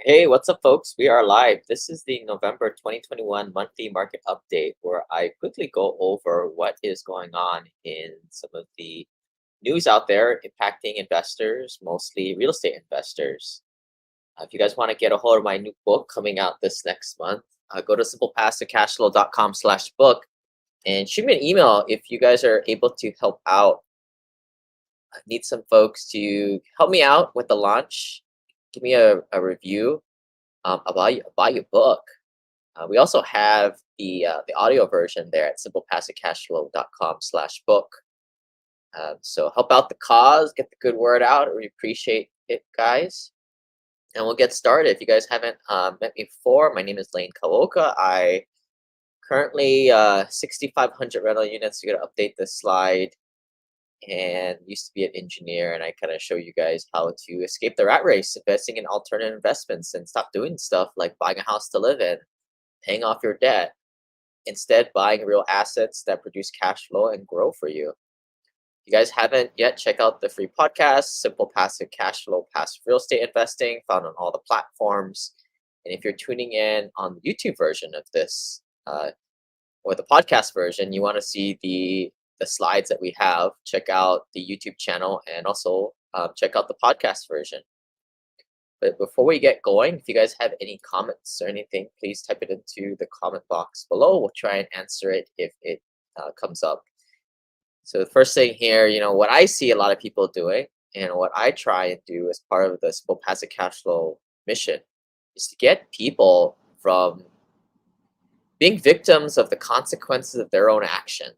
Hey, what's up, folks? We are live. This is the November 2021 monthly market update where I quickly go over what is going on in some of the news out there impacting investors, mostly real estate investors. If you guys want to get a hold of my new book coming out this next month, go to simplepassivecashflow.com/book and shoot me an email if you guys are able to help out. I need some folks to help me out with the launch. Give me a review about your book. We also have the audio version there at simplepassivecashflow.com/book. So help out the cause, get the good word out. We appreciate it, guys. And we'll get started. If you guys haven't met me before, my name is Lane Kawoka. I currently 6,500 rental units. We're gonna update this slide. And used to be an engineer, and I kind of show you guys how to escape the rat race, investing in alternative investments, and stop doing stuff like buying a house to live in, paying off your debt. Instead, buying real assets that produce cash flow and grow for you. If you guys haven't yet, check out the free podcast, Simple Passive Cash Flow, Passive Real Estate Investing, found on all the platforms. And if you're tuning in on the YouTube version of this, or the podcast version, you want to see the slides that we have, check out the YouTube channel and also check out the podcast version. But before we get going, if you guys have any comments or anything, please type it into the comment box below. We'll try and answer it if it comes up. So the first thing here, what I see a lot of people doing and what I try and do as part of the Simple Passive Cash Flow mission is to get people from being victims of the consequences of their own actions.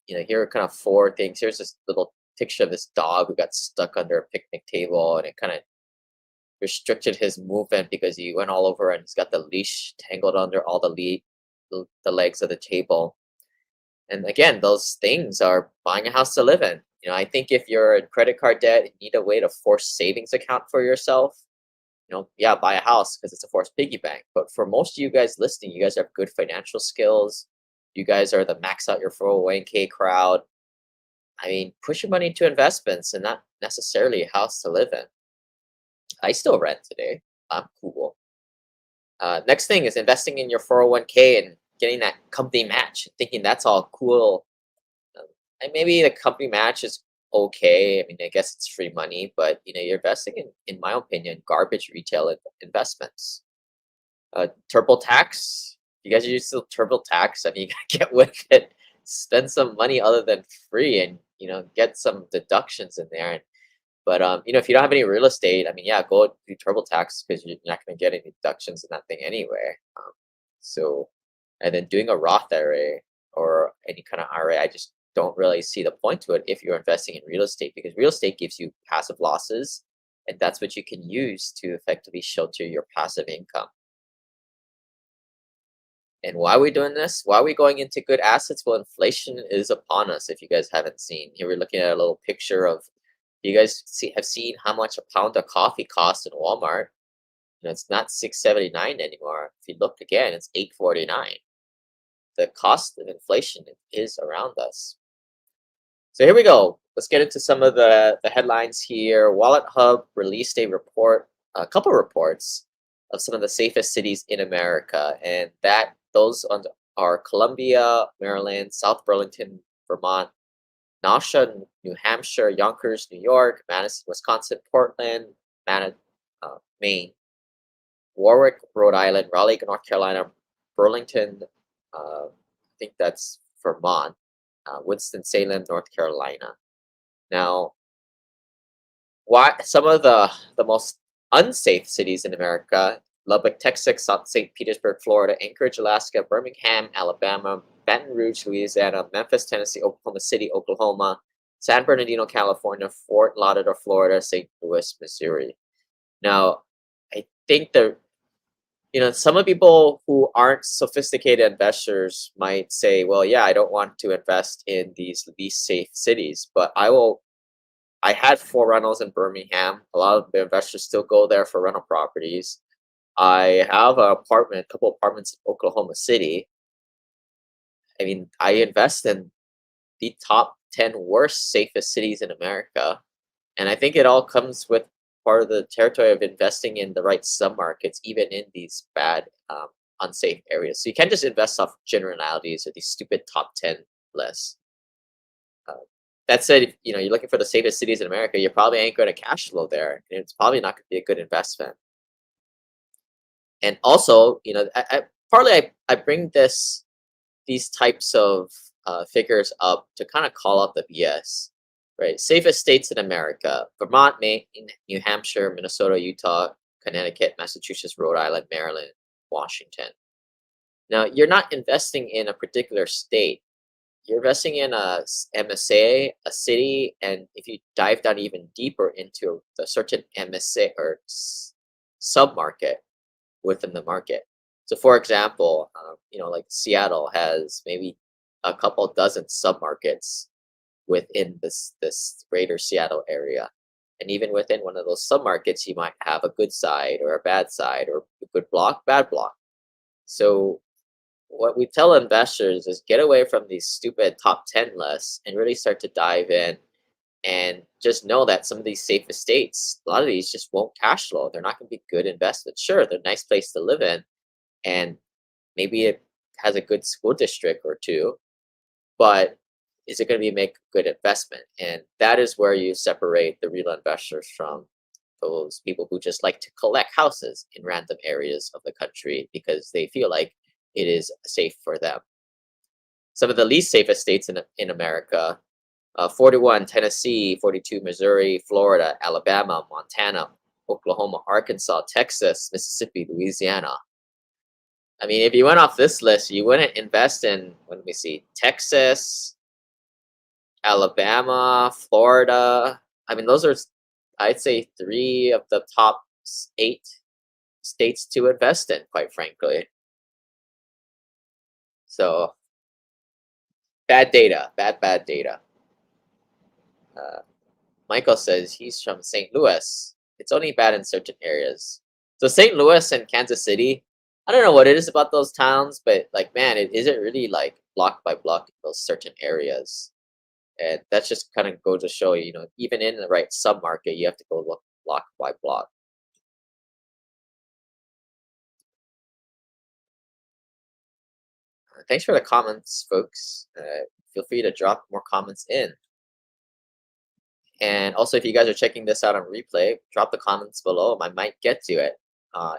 And here are kind of four things. Here's this little picture of this dog who got stuck under a picnic table, and it kind of restricted his movement because he went all over and he's got the leash tangled under all the legs of the table. And again, those things are buying a house to live in. I think if you're in credit card debt and need a way to force savings account for yourself, yeah, buy a house because it's a forced piggy bank. But for most of you guys listening, you guys have good financial skills. You guys are the max out your 401k crowd. I mean, push your money into investments and not necessarily a house to live in. I still rent today. I'm cool. Next thing is investing in your 401k and getting that company match, thinking that's all cool. And maybe the company match is okay. I mean, I guess it's free money, but you're investing in my opinion, garbage retail investments. TurboTax. You guys are used to TurboTax. I mean, you gotta get with it. Spend some money other than free, and get some deductions in there. But if you don't have any real estate, I mean, yeah, go do TurboTax because you're not going to get any deductions in that thing anyway. And then doing a Roth IRA or any kind of IRA, I just don't really see the point to it if you're investing in real estate, because real estate gives you passive losses, and that's what you can use to effectively shelter your passive income. And why are we doing this? Why are we going into good assets? Well, inflation is upon us. If you guys haven't seen, here we're looking at a little picture of, you guys have seen how much a pound of coffee costs in Walmart. It's not $6.79 anymore. If you look again, it's $8.49. The cost of inflation is around us. So here we go. Let's get into some of the headlines here. Wallet Hub released a couple reports of some of the safest cities in America, and those are Columbia, Maryland, South Burlington, Vermont, Nausea, New Hampshire, Yonkers, New York, Madison, Wisconsin, Portland, Maine, Warwick, Rhode Island, Raleigh, North Carolina, Burlington, I think that's Vermont, Winston-Salem, North Carolina. Now, why some of the most unsafe cities in America: Lubbock, Texas, St. Petersburg, Florida, Anchorage, Alaska, Birmingham, Alabama, Baton Rouge, Louisiana, Memphis, Tennessee, Oklahoma City, Oklahoma, San Bernardino, California, Fort Lauderdale, Florida, St. Louis, Missouri. Now, I think some of the people who aren't sophisticated investors might say, well, yeah, I don't want to invest in these least safe cities, but I had 4 rentals in Birmingham. A lot of the investors still go there for rental properties. I have a couple apartments in Oklahoma City. I mean, I invest in the top 10 worst, safest cities in America. And I think it all comes with part of the territory of investing in the right submarkets, even in these bad, unsafe areas. So you can't just invest off generalities or these stupid top 10 lists. Uh, that said, if you're looking for the safest cities in America, you probably ain't going to cash flow there, and it's probably not going to be a good investment. And also, partly I bring these types of figures up to kind of call out the BS, right? Safest states in America: Vermont, Maine, New Hampshire, Minnesota, Utah, Connecticut, Massachusetts, Rhode Island, Maryland, Washington. Now, you're not investing in a particular state. You're investing in MSA, a city, and if you dive down even deeper into the certain MSA or sub-market within the market. So, for example, like Seattle has maybe a couple dozen submarkets within this greater Seattle area, and even within one of those submarkets, you might have a good side or a bad side, or a good block, bad block. So, what we tell investors is get away from these stupid top 10 lists and really start to dive in and just know that some of these safe estates, a lot of these just won't cash flow. They're not going to be good investments. Sure, they're a nice place to live in, and maybe it has a good school district or two, but is it going to be make a good investment? And that is where you separate the real investors from those people who just like to collect houses in random areas of the country because they feel like it is safe for them. Some of the least safest states in America: 41 Tennessee, 42 Missouri, Florida, Alabama, Montana, Oklahoma, Arkansas, Texas, Mississippi, Louisiana. I mean, if you went off this list, you wouldn't invest in, let me see, Texas, Alabama, Florida. I mean, those are, I'd say, 3 of the top 8 states to invest in, quite frankly. So, bad data, bad data. Michael says he's from St. Louis. It's only bad in certain areas. So St. Louis and Kansas City, I don't know what it is about those towns, but like, man, it isn't really like block by block in those certain areas. And that's just kind of go to show even in the right submarket, you have to go look block by block. Thanks for the comments, folks. Feel free to drop more comments in. And also, if you guys are checking this out on replay, drop the comments below. I might get to it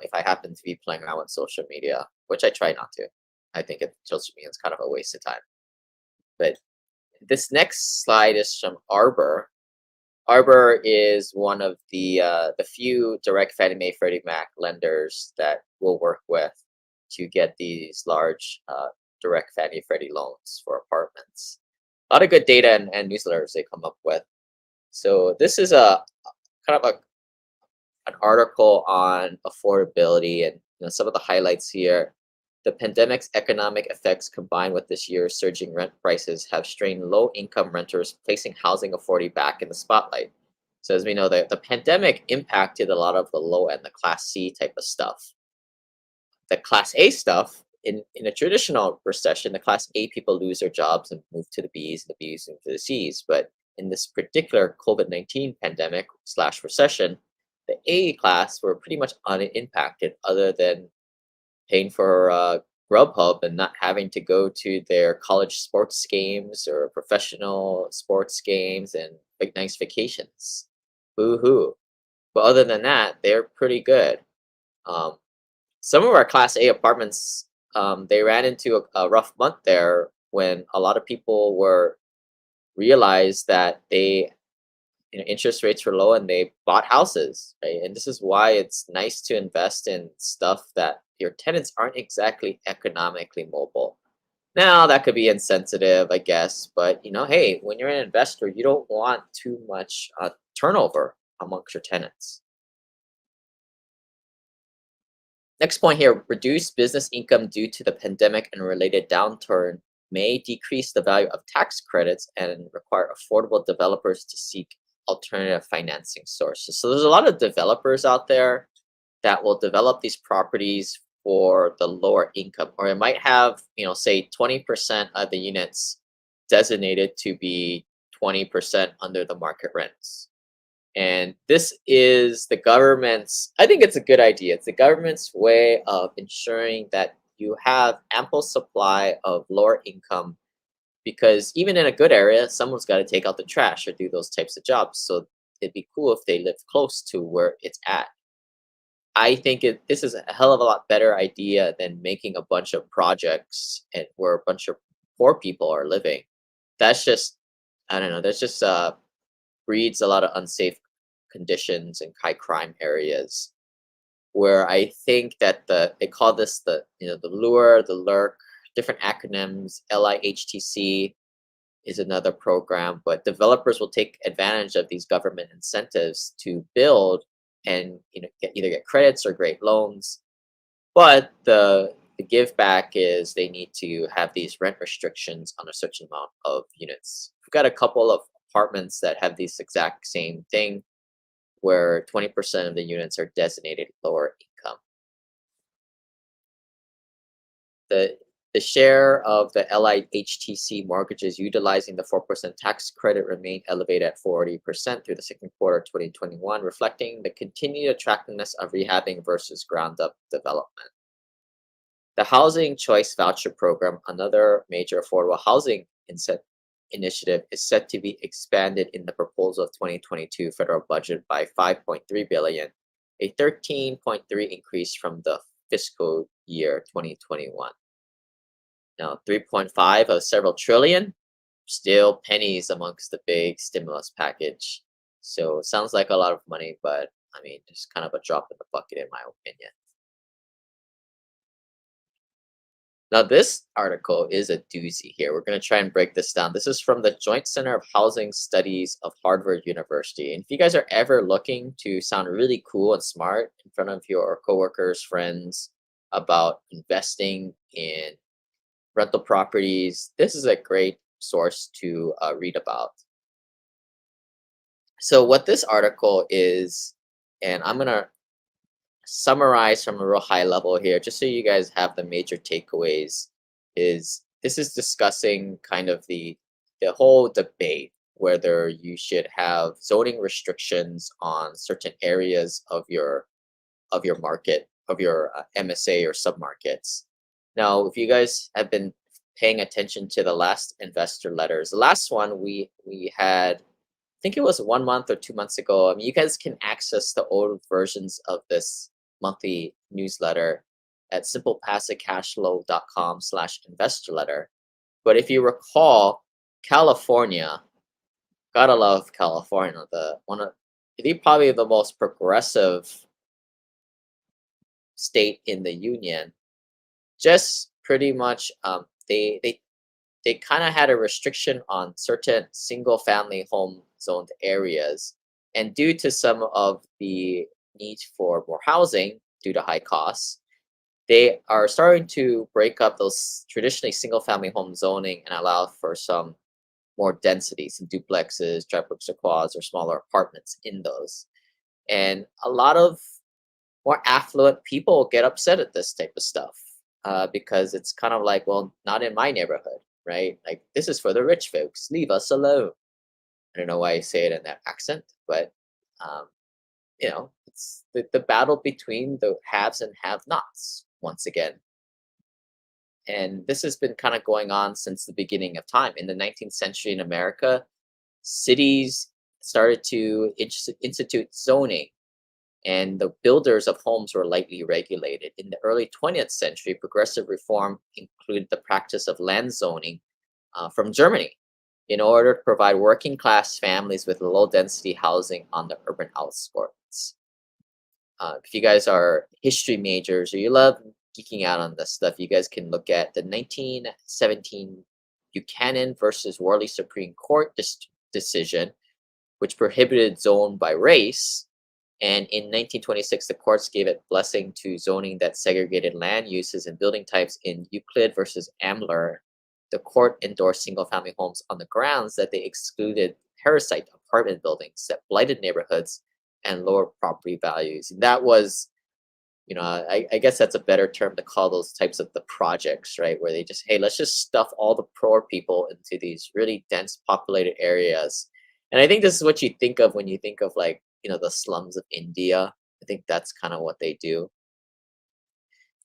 if I happen to be playing around with social media, which I try not to. I think social media is kind of a waste of time. But this next slide is from Arbor. Arbor is one of the few direct Fannie Mae Freddie Mac lenders that we'll work with to get these large direct Fannie Freddie loans for apartments. A lot of good data and newsletters they come up with. So this is a kind of an article on affordability, and some of the highlights here. The pandemic's economic effects combined with this year's surging rent prices have strained low-income renters, placing housing affordability back in the spotlight. So as we know, the pandemic impacted a lot of the low end, the Class C type of stuff. The Class A stuff, in a traditional recession, the Class A people lose their jobs and move to the Bs, and the Bs move to the Cs. But in this particular COVID-19 pandemic / recession, the A class were pretty much unimpacted, other than paying for Grubhub and not having to go to their college sports games or professional sports games and big nice vacations. Boo-hoo. But other than that, they're pretty good. Some of our Class A apartments, they ran into a rough month there when a lot of people realized that interest rates were low and they bought houses, right? And this is why it's nice to invest in stuff that your tenants aren't exactly economically mobile. Now, that could be insensitive, I guess, but hey, when you're an investor, you don't want too much turnover amongst your tenants. Next point here: reduced business income due to the pandemic and related downturn may decrease the value of tax credits and require affordable developers to seek alternative financing sources. So there's a lot of developers out there that will develop these properties for the lower income, or it might have, say 20% of the units designated to be 20% under the market rents. And this is the government's, I think it's a good idea. It's the government's way of ensuring that you have ample supply of lower income, because even in a good area, someone's got to take out the trash or do those types of jobs. So it'd be cool if they live close to where it's at. I think this is a hell of a lot better idea than making a bunch of projects and where a bunch of poor people are living. That's just, I don't know. That's just breeds a lot of unsafe conditions and high crime areas. Where I think that they call this the lure, the lurk, different acronyms. LIHTC is another program, but developers will take advantage of these government incentives to build and either get credits or great loans. But the give back is they need to have these rent restrictions on a certain amount of units. We've got a couple of apartments that have this exact same thing, where 20% of the units are designated lower income. The the share of the LIHTC mortgages utilizing the 4% tax credit remained elevated at 40% through the second quarter of 2021, reflecting the continued attractiveness of rehabbing versus ground up development. The Housing Choice Voucher Program, another major affordable housing initiative, is set to be expanded in the proposal of 2022 federal budget by 5.3 billion, a 13.3 increase from the fiscal year 2021. Now, 3.5 of several trillion, still pennies amongst the big stimulus package. So it sounds like a lot of money, but I mean, just kind of a drop in the bucket in my opinion. Now, this article is a doozy here. We're going to try and break this down. This is from the Joint Center of Housing Studies of Harvard University. And if you guys are ever looking to sound really cool and smart in front of your coworkers, friends about investing in rental properties, this is a great source to read about. So, what this article is, and I'm going to summarize from a real high level here, just so you guys have the major takeaways, is this is discussing kind of the whole debate whether you should have zoning restrictions on certain areas of your market, of your MSA or submarkets. Now, if you guys have been paying attention to the last investor letters, the last one we had, I think it was 1 month or 2 months ago. I mean, you guys can access the old versions of this monthly newsletter at simplepassivecashflow.com/investor letter. But if you recall, California, gotta love California, I think probably the most progressive state in the union, just pretty much they kind of had a restriction on certain single family home zoned areas, and due to some of the need for more housing due to high costs, they are starting to break up those traditionally single family home zoning and allow for some more densities and duplexes, triplexes, or quads, or smaller apartments in those. And a lot of more affluent people get upset at this type of stuff, because it's kind of like, well, not in my neighborhood, right? Like, this is for the rich folks. Leave us alone. I don't know why I say it in that accent, but um, it's the battle between the haves and have-nots once again. And this has been kind of going on since the beginning of time. In the 19th century in America, cities started to institute zoning, and the builders of homes were lightly regulated. In the early 20th century, progressive reform included the practice of land zoning from Germany in order to provide working class families with low density housing on the urban outskirts. If you guys are history majors or you love geeking out on this stuff, you guys can look at the 1917 Buchanan versus Worley Supreme Court decision, which prohibited zone by race. And in 1926, the courts gave it blessing to zoning that segregated land uses and building types. In Euclid versus Ambler, the court endorsed single-family homes on the grounds that they excluded parasite apartment buildings that blighted neighborhoods and lower property values. And that was, I guess that's a better term to call those types of the projects, right? Where they just, hey, let's just stuff all the poor people into these really dense populated areas. And I think this is what you think of when you think of like, the slums of India. I think that's kind of what they do.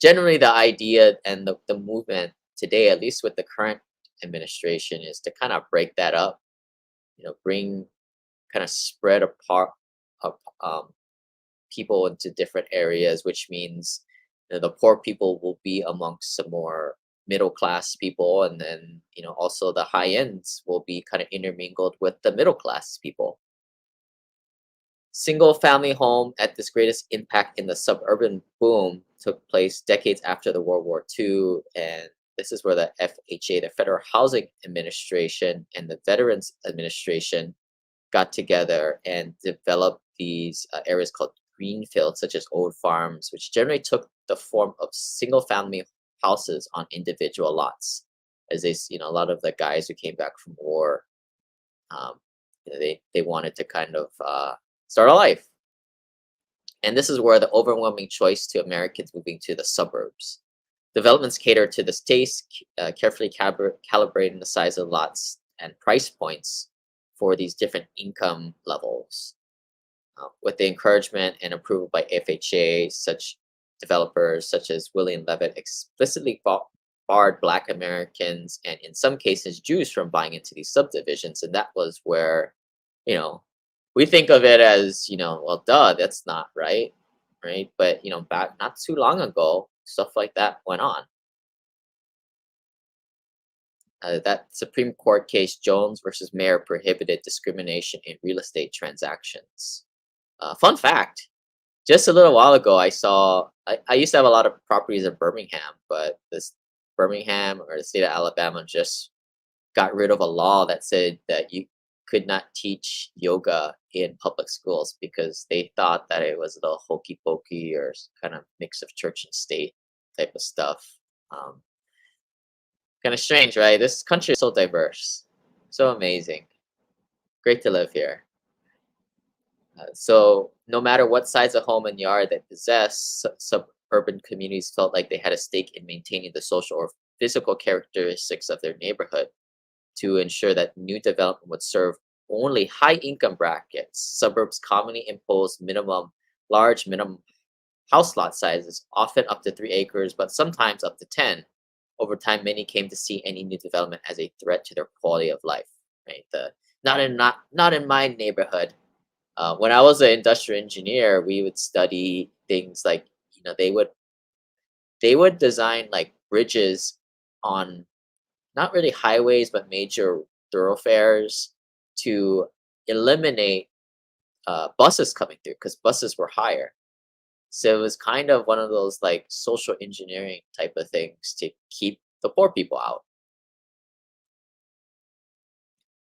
Generally, the idea and the movement today, at least with the current administration, is to kind of break that up, bring kind of spread apart up people into different areas, which means the poor people will be amongst some more middle class people, and then also the high ends will be kind of intermingled with the middle class people. Single family home at this greatest impact in the suburban boom took place decades after the World War II. And this is where the FHA, the Federal Housing Administration, and the Veterans Administration got together and developed these areas called greenfields, such as old farms, which generally took the form of single family houses on individual lots. As a lot of the guys who came back from war, um, they wanted to kind of start a life. And this is where the overwhelming choice to Americans moving to the suburbs. Developments cater to this taste, carefully calibrating the size of lots and price points for these different income levels. With the encouragement and approval by FHA, such developers such as William Levitt explicitly barred Black Americans and, in some cases, Jews from buying into these subdivisions. And that was where, you know, we think of it as, well, duh, that's not right, right? But, back not too long ago, stuff like that went on. That Supreme Court case, Jones versus Mayer, prohibited discrimination in real estate transactions. Fun fact, just a little while ago, I used to have a lot of properties in Birmingham, but this Birmingham or the state of Alabama just got rid of a law that said that you could not teach yoga in public schools because they thought that it was a little hokey pokey or kind of mix of church and state type of stuff. Um, Kind of strange, right? This country is so diverse, so amazing. Great to live here. So, no matter what size of home and yard they possess, suburban communities felt like they had a stake in maintaining the social or physical characteristics of their neighborhood to ensure that new development would serve only high income brackets. Suburbs commonly impose large minimum house lot sizes, often up to 3 acres, but sometimes up to 10. Over time, many came to see any new development as a threat to their quality of life. Right? Not in my neighborhood. When I was an industrial engineer, we would study things like they would design like bridges on not really highways but major thoroughfares to eliminate buses coming through because buses were higher. So it was kind of one of those like social engineering type of things to keep the poor people out.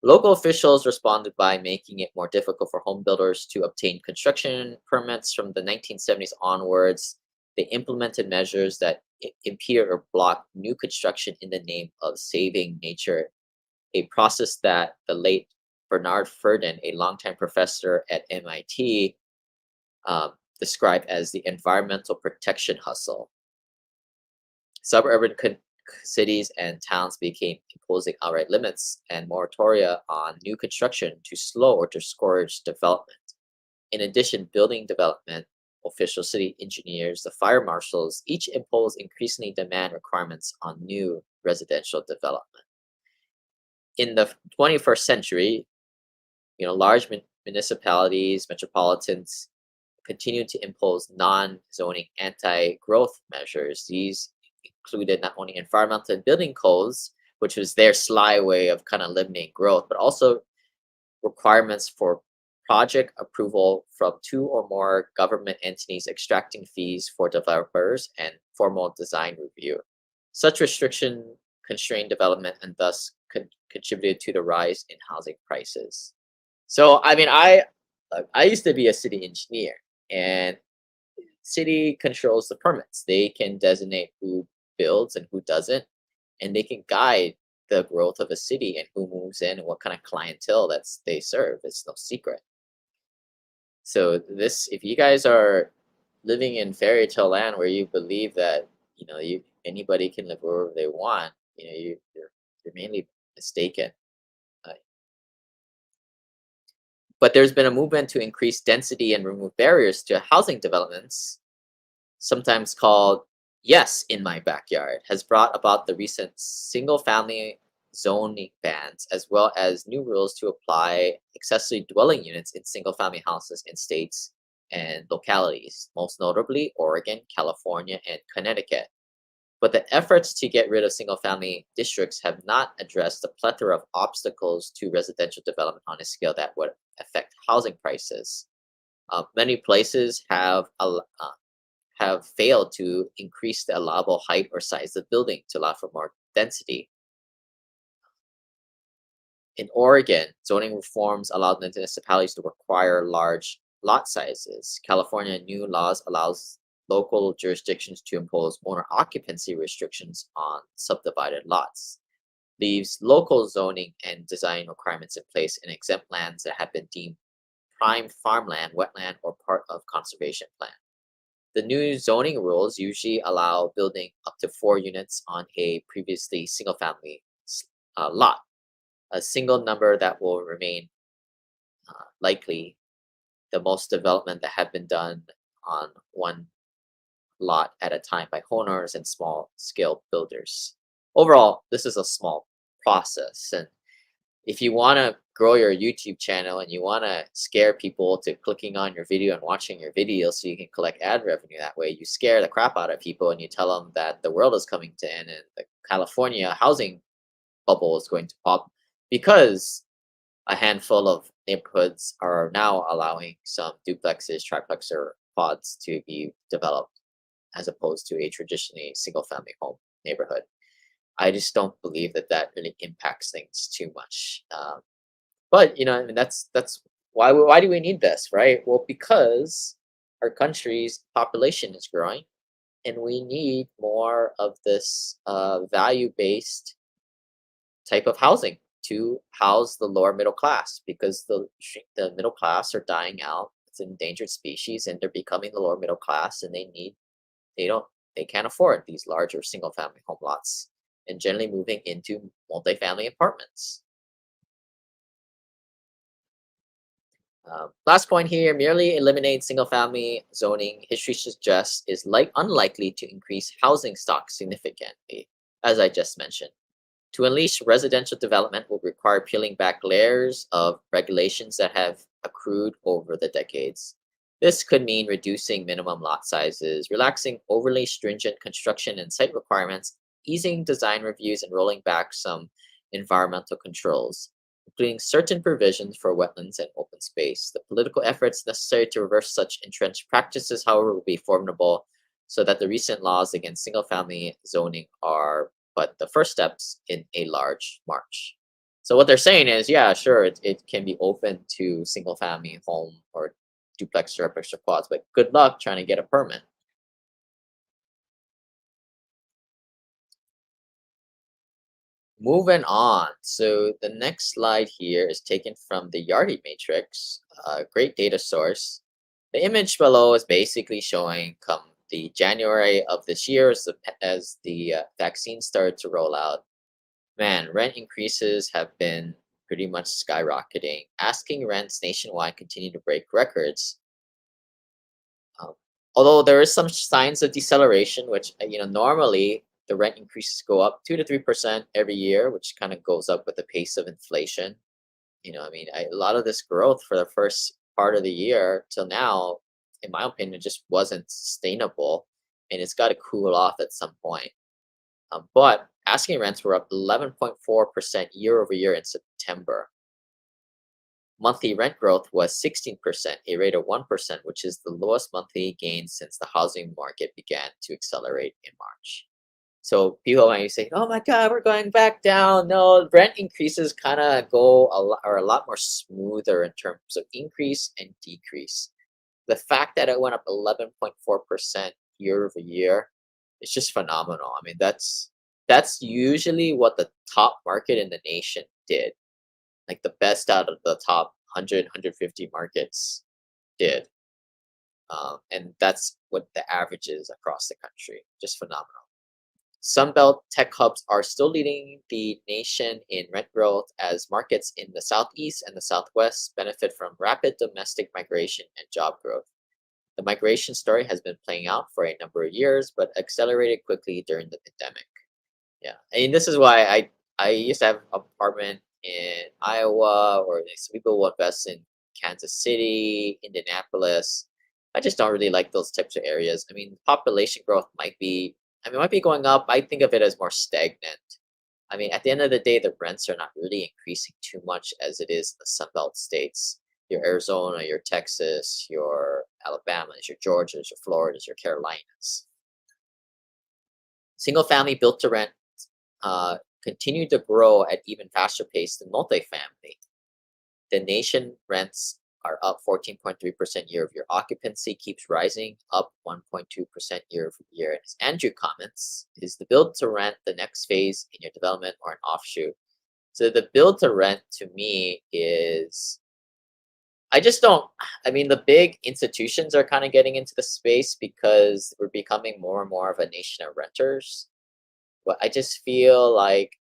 Local officials responded by making it more difficult for home builders to obtain construction permits from the 1970s onwards. They implemented measures that impeded or blocked new construction in the name of saving nature, a process that the late Bernard Ferdin, a longtime professor at MIT, described as the environmental protection hustle. Suburban cities and towns began imposing outright limits and moratoria on new construction to slow or discourage development. In addition, building development officials, city engineers, the fire marshals each impose increasingly demand requirements on new residential development. In the 21st century, large municipalities, metropolitans continued to impose non-zoning anti-growth measures. These included not only environmental and building codes, which was their sly way of kind of limiting growth, but also requirements for project approval from two or more government entities extracting fees for developers and formal design review. Such restriction constrained development and thus contributed to the rise in housing prices. So, I mean, I used to be a city engineer, and city controls the permits. They can designate who builds and who doesn't, and they can guide the growth of a city and who moves in and what kind of clientele they serve. It's no secret. So this, if you guys are living in fairy tale land where you believe that anybody can live wherever they want, you're mainly mistaken. Uh, But there's been a movement to increase density and remove barriers to housing developments, sometimes called Yes in My Backyard, has brought about the recent single family zoning bans, as well as new rules to apply accessory dwelling units in single family houses in states and localities, most notably Oregon, California, and Connecticut. But the efforts to get rid of single family districts have not addressed the plethora of obstacles to residential development on a scale that would affect housing prices. Many places have failed to increase the allowable height or size of the building to allow for more density. In Oregon, zoning reforms allowed municipalities to require large lot sizes. California new laws allows local jurisdictions to impose owner occupancy restrictions on subdivided lots, leaves local zoning and design requirements in place and exempt lands that have been deemed prime farmland, wetland, or part of conservation plan. The new zoning rules usually allow building up to 4 units on a previously single family lot, a single number that will remain likely the most development that have been done on one lot at a time by homeowners and small scale builders. Overall, this is a small process. And if you want to grow your YouTube channel and you want to scare people to clicking on your video and watching your video so you can collect ad revenue that way, you scare the crap out of people and you tell them that the world is coming to end and the California housing bubble is going to pop because a handful of neighborhoods are now allowing some duplexes, triplexes, or pods to be developed as opposed to a traditionally single family home neighborhood. I just don't believe that that really impacts things too much. But I mean, that's why do we need this, right? Well, because our country's population is growing, and we need more of this value based type of housing to house the lower middle class because the middle class are dying out. It's an endangered species, and they're becoming the lower middle class, and they don't they can't afford these larger single family home lots and generally moving into multifamily apartments. Last point here, merely eliminate single family zoning, history suggests, is unlikely to increase housing stock significantly, as I just mentioned. To unleash residential development will require peeling back layers of regulations that have accrued over the decades. This could mean reducing minimum lot sizes, relaxing overly stringent construction and site requirements, easing design reviews, and rolling back some environmental controls, including certain provisions for wetlands and open space. The political efforts necessary to reverse such entrenched practices, however, will be formidable, so that the recent laws against single family zoning are but the first steps in a large march. So what they're saying is, yeah, sure, it can be open to single family home or duplex, triplex, or quads, but good luck trying to get a permit. Moving on. So the next slide here is taken from the Yardi matrix, a great data source. The image below is basically showing come the January of this year as the vaccine started to roll out. Man, rent increases have been pretty much skyrocketing. Asking rents nationwide continue to break records. Um, Although there is some signs of deceleration, which normally the rent increases go up 2 to 3% every year, which kind of goes up with the pace of inflation. I mean, a lot of this growth for the first part of the year till now, in my opinion, just wasn't sustainable, and it's got to cool off at some point. But asking rents were up 11.4% year over year in September. Monthly rent growth was 16%, a rate of 1%, which is the lowest monthly gain since the housing market began to accelerate in March. So people might be saying, "Oh my God, we're going back down." No, rent increases kind of are a lot more smoother in terms of increase and decrease. The fact that it went up 11.4% year over year is just phenomenal. I mean, that's usually what the top market in the nation did, like the best out of the top 100, markets did. And that's what the average is across the country. Just phenomenal. Sunbelt tech hubs are still leading the nation in rent growth as markets in the Southeast and the Southwest benefit from rapid domestic migration and job growth. The migration story has been playing out for a number of years, but accelerated quickly during the pandemic. Yeah, and this is why I used to have an apartment in Iowa, or some people will invest in Kansas City, Indianapolis. I just don't really like those types of areas. I mean, population growth might be, I mean, it might be going up. I think of it as more stagnant. I mean, at the end of the day, the rents are not really increasing too much as it is in the Sunbelt states. Your Arizona, your Texas, your Alabamas, your Georgias, your Floridas, your Carolinas. Single family built to rent continue to grow at even faster pace than multifamily. The nation rents are up 14.3% year over year. Occupancy keeps rising, up 1.2% year over year. And as Andrew comments, is the build to rent the next phase in your development or an offshoot? So the build to rent to me is, I just don't, I mean, the big institutions are kind of getting into the space because we're becoming more and more of a nation of renters. But I just feel like,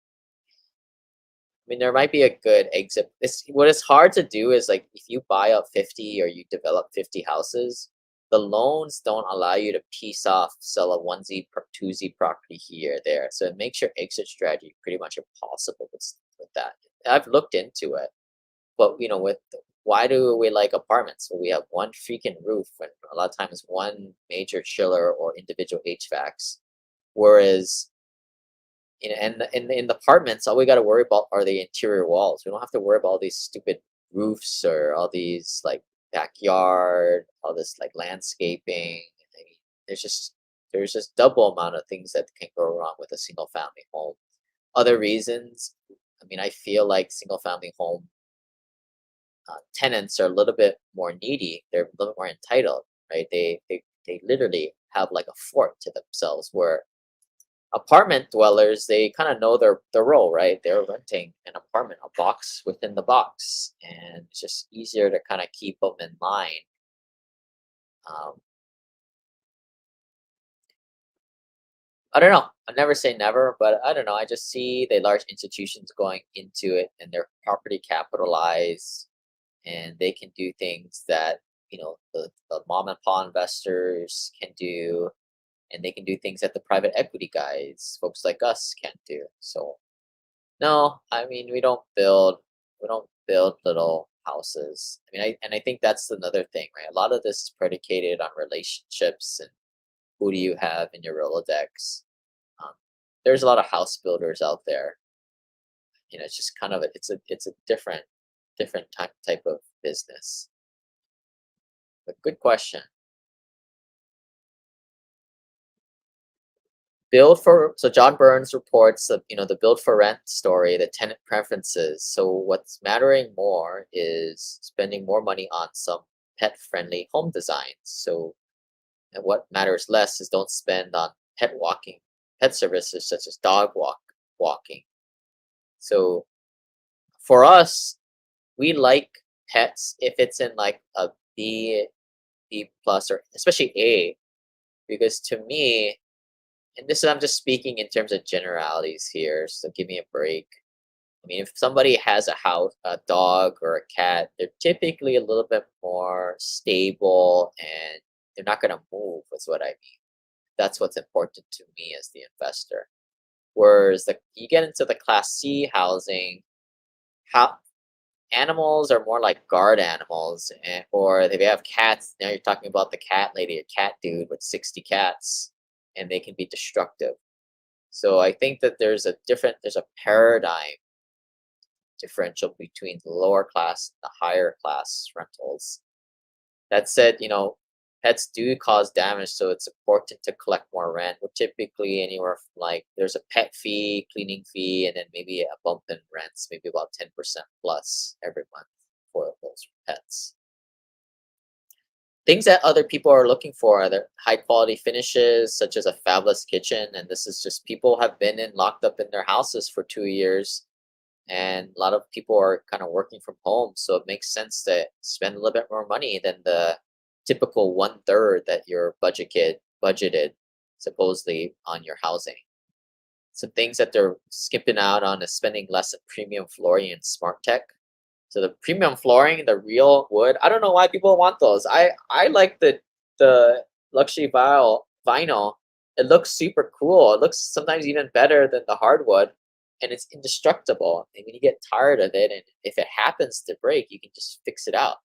I mean, there might be a good exit. What is hard to do is like if you buy up 50 or you develop 50 houses, the loans don't allow you to piece off, sell a onesie, twosie property here or there. So it makes your exit strategy pretty much impossible with that. I've looked into it, but why do we like apartments? Well, we have one freaking roof and a lot of times one major chiller or individual HVACs, whereas in the apartments, all we got to worry about are the interior walls. We don't have to worry about all these stupid roofs or all these like backyard, all this like landscaping. I mean, there's just double amount of things that can go wrong with a single family home. Other reasons, I mean, I feel like single family home tenants are a little bit more needy. They're a little more entitled, right? They literally have like a fort to themselves where apartment dwellers, they kind of know their role, right? They're renting an apartment, a box within the box, and it's just easier to kind of keep them in line. um, I don't know, I never say never, but I don't know, I just see the large institutions going into it and they're property capitalized, and they can do things that the mom and pop investors can do, and they can do things that the private equity guys, folks like us, can't do. So no, I mean we don't build little houses. I mean, I think that's another thing, right? A lot of this is predicated on relationships and who do you have in your Rolodex. Um, there's a lot of house builders out there. It's just kind of it's a different type of business. But good question. Build for So John Burns reports that the build for rent story, the tenant preferences. So what's mattering more is spending more money on some pet friendly home designs. So and what matters less is don't spend on pet services such as walking. So for us, we like pets if it's in like a B plus, or especially A, because to me, and this I'm just speaking in terms of generalities here, so give me a break. I mean, if somebody has a house, a dog, or a cat, they're typically a little bit more stable and they're not going to move, is what I mean. That's what's important to me as the investor. Whereas you get into the Class C housing, how animals are more like guard animals, or if they have cats, now you're talking about the cat lady, a cat dude with 60 cats, and they can be destructive. So I think that there's a paradigm differential between the lower class and the higher class rentals. That said, pets do cause damage, so it's important to collect more rent. We're typically anywhere from like there's a pet fee, cleaning fee, and then maybe a bump in rents, maybe about 10% plus every month for those pets. Things that other people are looking for are the high quality finishes, such as a fabulous kitchen. And this is just people have been locked up in their houses for 2 years, and a lot of people are kind of working from home. So it makes sense to spend a little bit more money than the typical 1/3 that your budgeted supposedly on your housing. Some things that they're skipping out on is spending less on premium flooring and smart tech. So the premium flooring, the real wood, I don't know why people want those. I like the luxury vinyl. It looks super cool. It looks sometimes even better than the hardwood, and it's indestructible. And when you get tired of it, and if it happens to break, you can just fix it out.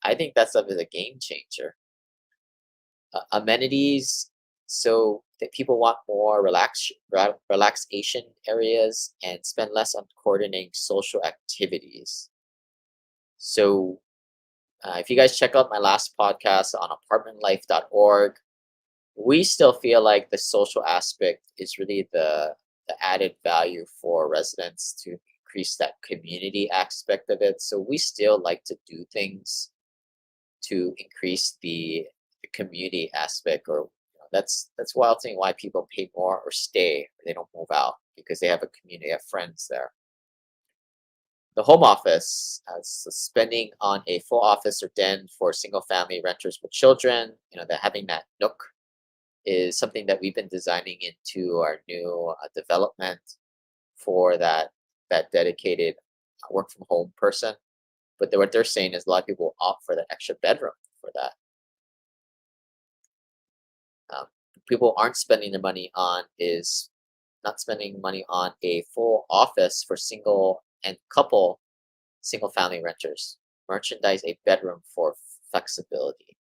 I think that stuff is a game changer. Amenities, so that people want more relaxation areas and spend less on coordinating social activities. So if you guys check out my last podcast on apartmentlife.org, we still feel like the social aspect is really the added value for residents to increase that community aspect of it. So we still like to do things to increase the community aspect, or that's wild thing why people pay more or stay, or they don't move out because they have a community of friends there. The home office, spending on a full office or den for single family renters with children, they're having that nook is something that we've been designing into our new development for that dedicated work from home person. But what they're saying is a lot of people opt for that extra bedroom for that. Um, People aren't spending their money on is not spending money on a full office for single and couple single family renters. Merchandise a bedroom for flexibility.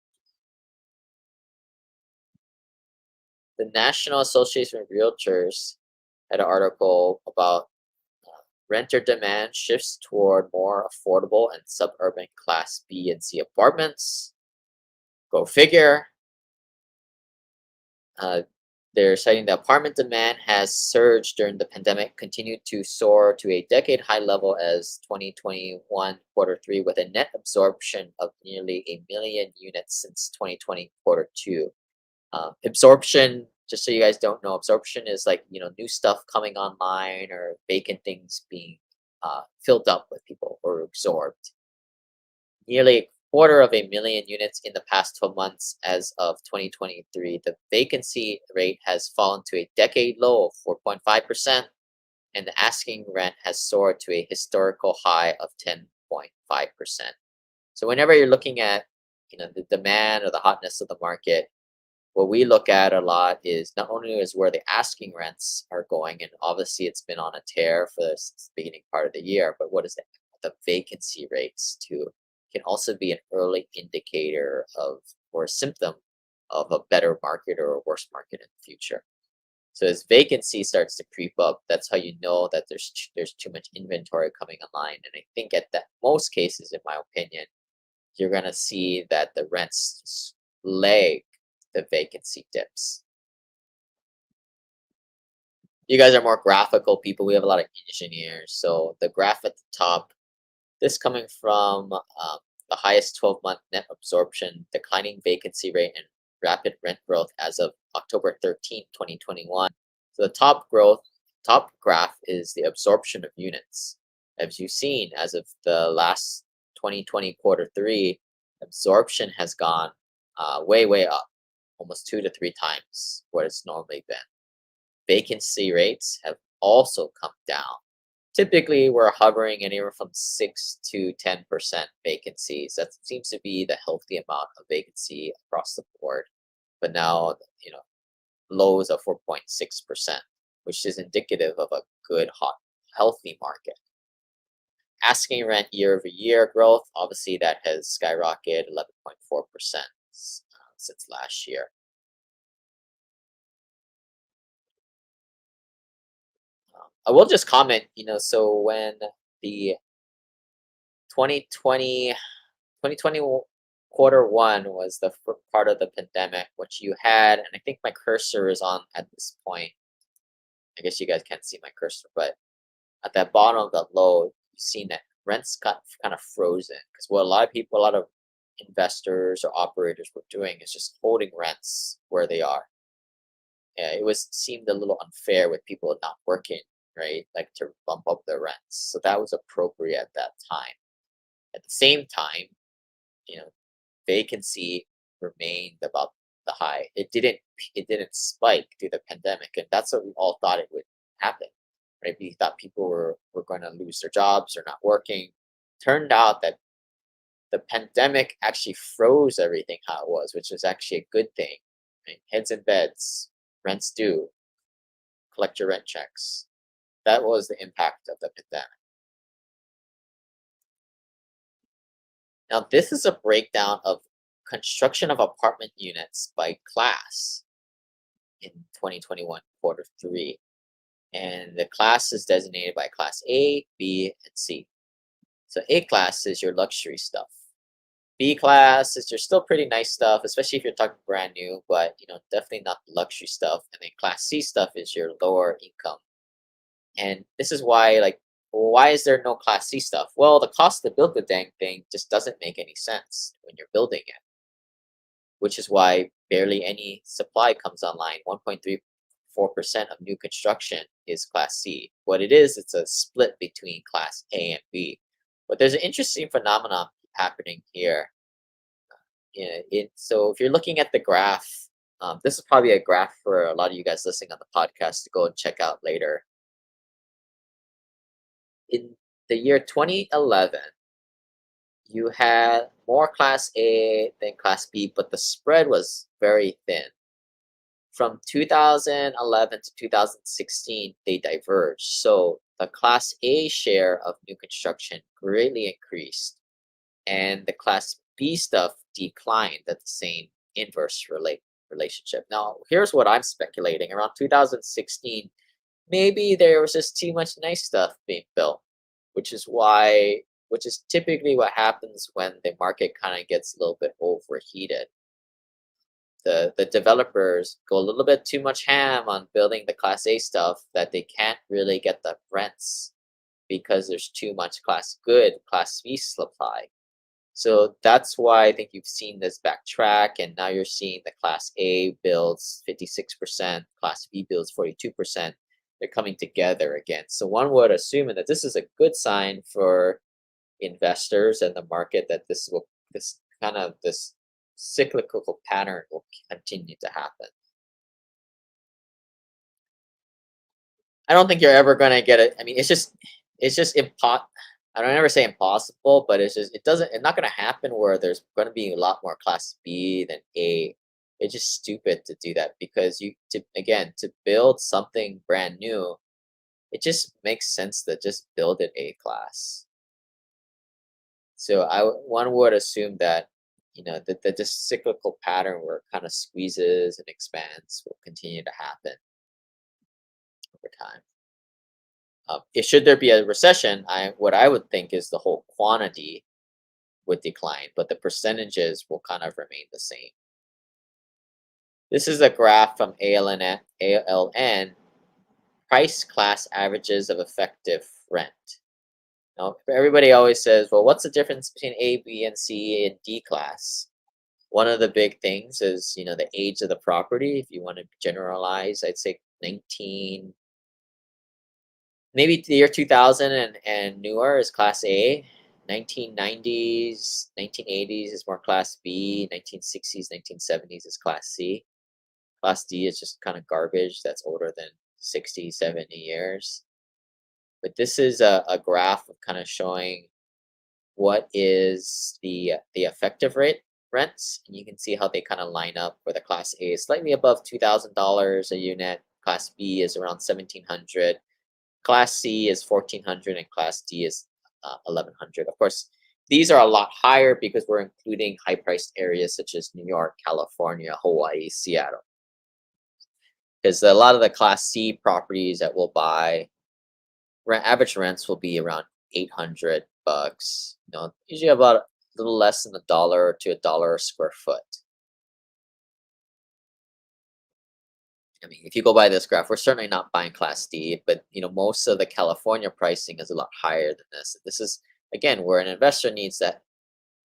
The National Association of Realtors had an article about renter demand shifts toward more affordable and suburban Class B and C apartments. Go figure. Uh, they're citing the apartment demand has surged during the pandemic, continued to soar to a decade high level as 2021 quarter three, with a net absorption of nearly a million units since 2020 quarter two. Absorption, just so you guys don't know, absorption is like, new stuff coming online or vacant things being filled up with people or absorbed. Nearly a quarter of a million units in the past 12 months as of 2023. The vacancy rate has fallen to a decade low of 4.5%, and the asking rent has soared to a historical high of 10.5%. So whenever you're looking at, the demand or the hotness of the market, what we look at a lot is not only is where the asking rents are going, and obviously it's been on a tear for this beginning part of the year, but what is the vacancy rates too? Can also be an early indicator of or a symptom of a better market or a worse market in the future. So as vacancy starts to creep up, that's how you know that there's too much inventory coming online. And I think at that most cases, in my opinion, you're gonna see that the rents lag the vacancy dips. You guys are more graphical people. We have a lot of engineers. So the graph at the top, this coming from the highest 12-month net absorption, declining vacancy rate, and rapid rent growth as of October 13th, 2021. So the top graph is the absorption of units. As you've seen, as of the last 2020 quarter three, absorption has gone way, way up, almost 2 to 3 times what it's normally been. Vacancy rates have also come down. Typically, we're hovering anywhere from 6 to 10% vacancies. That seems to be the healthy amount of vacancy across the board. But now, lows of 4.6%, which is indicative of a good, hot, healthy market. Asking rent year over year growth, obviously that has skyrocketed 11.4% since last year. I will just comment, so when the 2020, 2020 quarter one was the part of the pandemic, which you had, and I think my cursor is on at this point. I guess you guys can't see my cursor, but at that bottom of the low, you've seen that rents got kind of frozen because what a lot of investors or operators were doing is just holding rents where they are. Yeah, it was seemed a little unfair with people not working, right? Like to bump up their rents. So that was appropriate at that time. At the same time, you know, vacancy remained about the high. It didn't spike through the pandemic, and that's what we all thought it would happen. Right? We thought people were going to lose their jobs or not working. Turned out that the pandemic actually froze everything how it was, which is actually a good thing. Right? Heads in beds, rents due, collect your rent checks. That was the impact of the pandemic. Now, this is a breakdown of construction of apartment units by class in 2021 quarter three. And the class is designated by class A, B, and C. So A class is your luxury stuff. B class is your still pretty nice stuff, especially if you're talking brand new, but definitely not the luxury stuff. And then class C stuff is your lower income. And this is why, why is there no class C stuff? Well, the cost to build the dang thing just doesn't make any sense when you're building it, which is why barely any supply comes online. 1.34% of new construction is class C. What it is, it's a split between class A and B. But there's an interesting phenomenon happening here. So if you're looking at the graph, this is probably a graph for a lot of you guys listening on the podcast to go and check out later. In the year 2011, you had more class A than class B, but the spread was very thin. From 2011 to 2016, they diverged. So the class A share of new construction greatly increased, and the class B stuff declined at the same inverse relationship. Now, here's what I'm speculating. Around 2016, maybe there was just too much nice stuff being built, which is typically what happens when the market kind of gets a little bit overheated. The developers go a little bit too much ham on building the class A stuff that they can't really get the rents because there's too much class B supply. So that's why I think you've seen this backtrack, and now you're seeing the class A builds 56%, class B builds 42%. They're coming together again. So one would assume that this is a good sign for investors and the market that this cyclical pattern will continue to happen. I don't think you're ever going to get it. I mean, it's just I don't ever say impossible, but it's not going to happen where there's going to be a lot more class B than A. It's just stupid to do that because to build something brand new, it just makes sense to just build it A class. So one would assume that that this cyclical pattern where it kind of squeezes and expands will continue to happen over time. Should there be a recession, what I would think is the whole quantity would decline, but the percentages will kind of remain the same. This is a graph from ALN, price class averages of effective rent. Now, everybody always says, well, what's the difference between A, B, and C and D class? One of the big things is, the age of the property. If you want to generalize, I'd say maybe the year 2000 and newer is class A. 1990s, 1980s is more class B. 1960s, 1970s is class C. Class D is just kind of garbage that's older than 60, 70 years. But this is a graph of kind of showing what is the effective rents. And you can see how they kind of line up where the class A is slightly above $2,000 a unit. Class B is around $1,700. Class C is $1,400 and Class D is $1,100. Of course, these are a lot higher because we're including high-priced areas such as New York, California, Hawaii, Seattle. Because a lot of the Class C properties that we'll buy, average rents will be around $800. Usually about a little less than $1 to $1 a square foot. I mean, if you go by this graph, we're certainly not buying Class D, but most of the California pricing is a lot higher than this. This is again where an investor needs to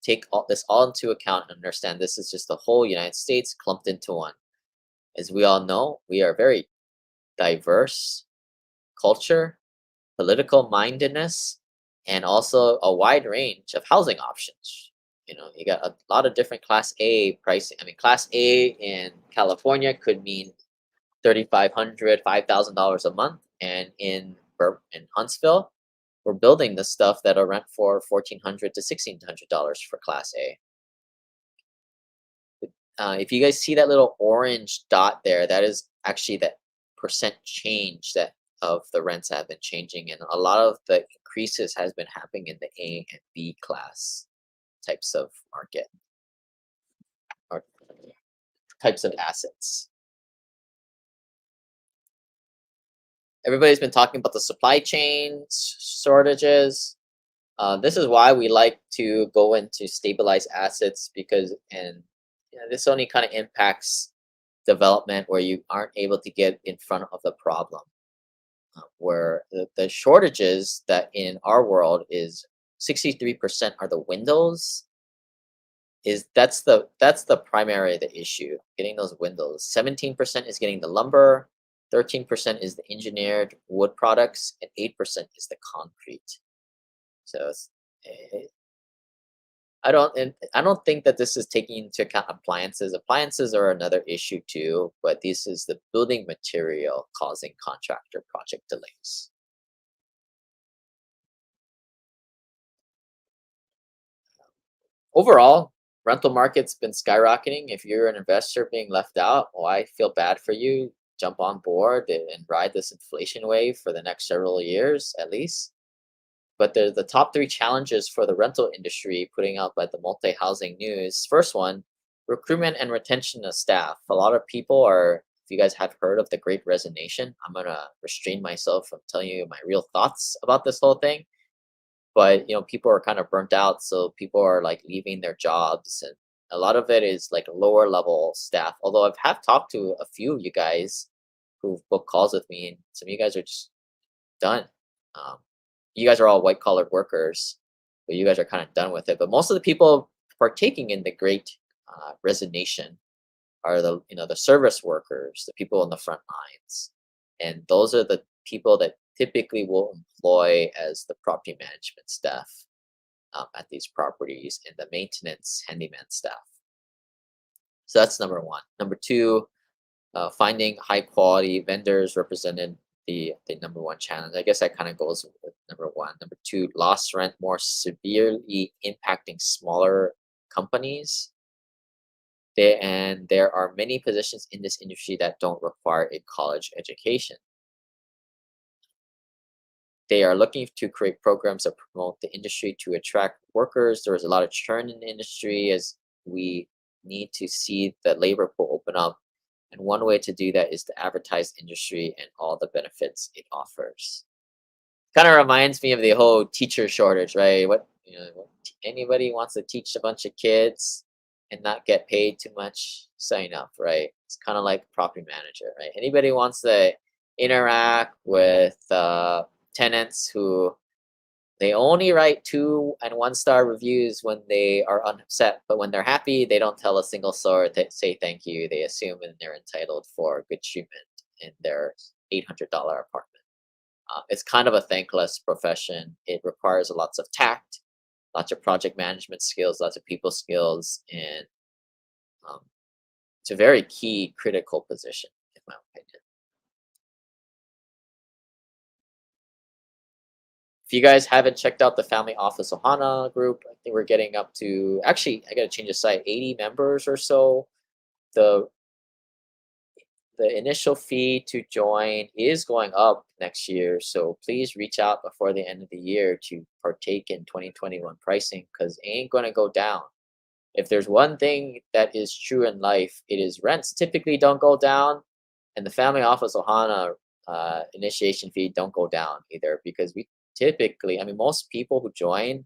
take this all into account and understand this is just the whole United States clumped into one. As we all know, we are very diverse culture, political mindedness, and also a wide range of housing options. You got a lot of different Class A pricing. I mean, Class A in California could mean $3,500, $5,000 a month. And in Huntsville, we're building the stuff that'll rent for $1,400 to $1,600 for Class A. If you guys see that little orange dot there, that is actually that percent change that of the rents have been changing, and a lot of the increases has been happening in the A and B class types of market or types of assets. Everybody's been talking about the supply chain shortages. This is why we like to go into stabilized assets because, and this only kind of impacts development where you aren't able to get in front of the problem. Where the shortages that in our world is 63% are the windows. That's the primary the issue, getting those windows. 17% is getting the lumber, 13% is the engineered wood products, and 8% is the concrete. So eh, I don't think that this is taking into account appliances. Appliances are another issue too, but this is the building material causing contractor project delays. Overall, rental market's been skyrocketing. If you're an investor being left out, well, I feel bad for you. Jump on board and ride this inflation wave for the next several years at least. But the top three challenges for the rental industry putting out by the multi-housing news. First one, recruitment and retention of staff. A lot of people are, if you guys have heard of the Great Resignation, I'm gonna restrain myself from telling you my real thoughts about this whole thing. But people are kind of burnt out, so people are like leaving their jobs, and a lot of it is like lower level staff. Although have talked to a few of you guys who've booked calls with me, and some of you guys are just done. Um, you guys are all white collared workers, but you guys are kind of done with it. But most of the people partaking in the Great Resignation are the service workers, the people in the front lines, and those are the people that typically will employ as the property management staff at these properties and the maintenance handyman staff. So that's number one. Number two, finding high quality vendors represented the number one challenge. I guess that kind of goes with number one. Number two, lost rent more severely impacting smaller companies. And there are many positions in this industry that don't require a college education. They are looking to create programs that promote the industry to attract workers. There is a lot of churn in the industry as we need to see the labor pool open up. And one way to do that is to advertise industry and all the benefits it offers. Kind of reminds me of the whole teacher shortage, right? Anybody wants to teach a bunch of kids and not get paid too much, sign up, right? It's kind of like property manager, right? Anybody wants to interact with tenants who they only write 2 and 1 star reviews when they are upset, but when they're happy, they don't tell a single soul to say thank you. They assume and they're entitled for good treatment in their $800 apartment. It's kind of a thankless profession. It requires lots of tact, lots of project management skills, lots of people skills, and um, it's a very key critical position, in my opinion. If you guys haven't checked out the Family Office Ohana group, I think we're getting up to, actually, I got to change the site, 80 members or so. The the initial fee to join is going up next year, so please reach out before the end of the year to partake in 2021 pricing because it ain't going to go down. If there's one thing that is true in life, it is rents typically don't go down, and the Family Office Ohana initiation fee don't go down either because we typically, I mean, most people who join,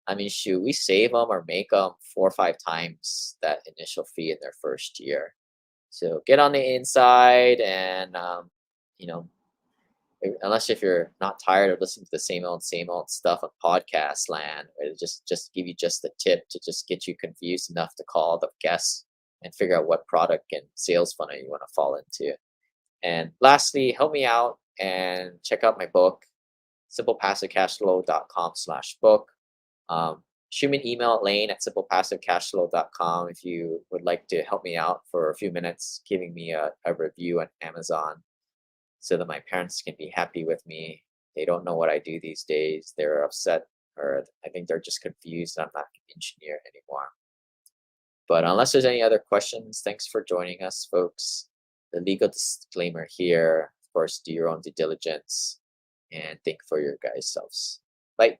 I mean, shoot, we save them or make them 4 or 5 times that initial fee in their first year. So get on the inside and, you know, unless if you're not tired of listening to the same old stuff on podcast land, it'll just give you just the tip to just get you confused enough to call the guests and figure out what product and sales funnel you want to fall into. And lastly, help me out and check out my book, simplepassivecashflow.com/book. Shoot me an email at lane@simplepassivecashflow.com if you would like to help me out for a few minutes, giving me a review on Amazon. so that my parents can be happy with me. They don't know what I do these days. They're upset, or I think they're just confused that I'm not an engineer anymore. But unless there's any other questions, thanks for joining us, folks. The legal disclaimer here, of course, do your own due diligence and think for your guys' selves. Bye.